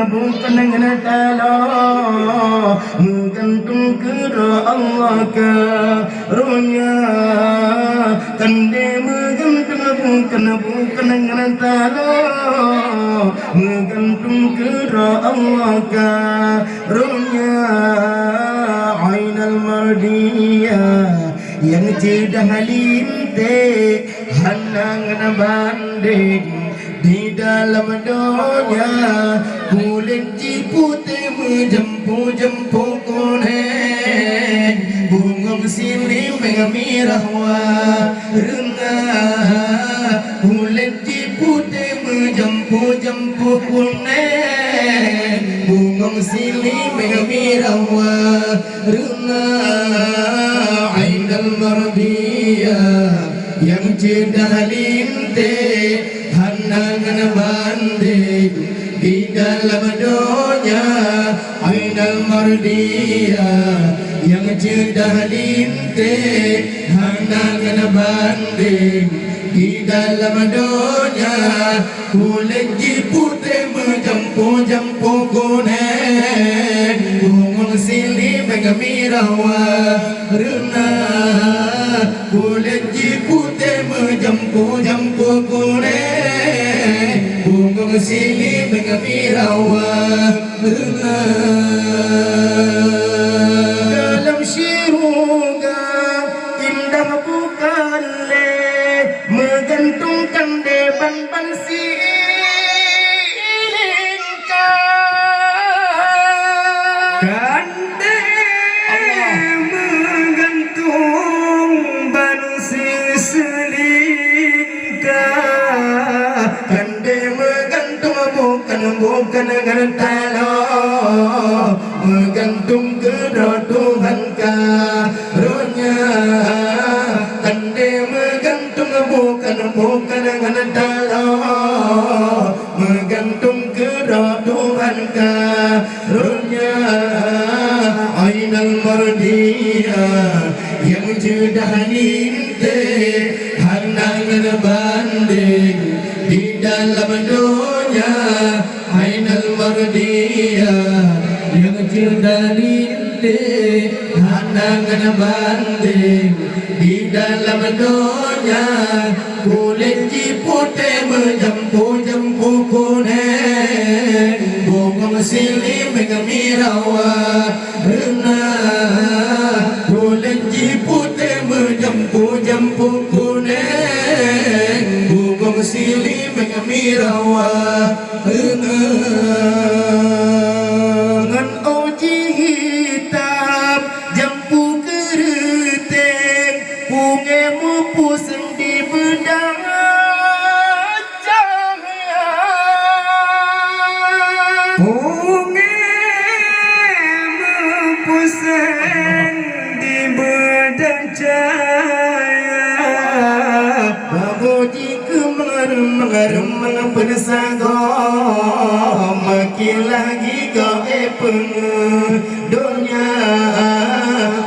bukan ngetalo menggantung kera Allah karunia kande menggantung bukan ngetalo menggantung kera Allah karunia ainal mardiyah yang tidak linte hanangan banding di dalam dunia kulit putih menjempu kuning bunga silih merah warna kulit putih menjempu kuning bunga silih merah warna ainal mardiyah yang cerdas lintih hanangan banding di dalam dunia ainal mardiyah yang cerdas lintih hanangan banding di dalam dunia kulit putih menjempu kuning bunga silih merah warna kulit putih menjempu kuning bunga silih merah warna dalam syurga indah bukan menggantungkan deban silingkan kande menggantung ban silingkan kande menggantung bukan ngetalo menggantung kera Tuhan karunia kande menggantung bukan ngetalo menggantung kera Tuhan karunia ainal mardiyah yang cerdas lintih hanangan banding di dalam dunia ainal mardiyah yang cerdas lintih hanangan banding di dalam dunia kulit putih menjempu kuning bunga silih merah warna kulit putih menjempu kuning bunga silih merah warna ngan uji hitam jampu keriting pungemu pusing di bedang cahaya pungemu pusing di bedang cahaya babuji kemarem bersago makin lagi kau dunia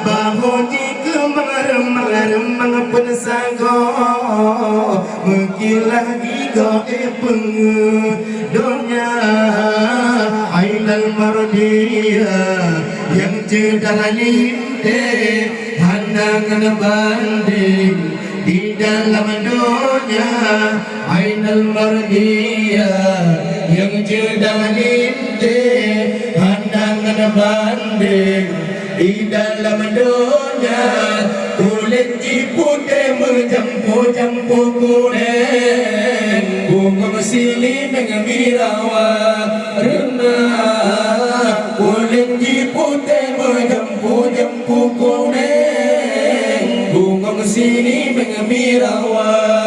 babuji kemarem bersago makin lagi kau dunia ainal mardiyah yang cerdas lintih hanangan banding di dalam dunia ainal mardiyah yang cerdas lintih hanangan banding di dalam dunia kulit putih menjempu kuning bunga silih merah warna kulit putih menjempu kuning bunga silih merah warna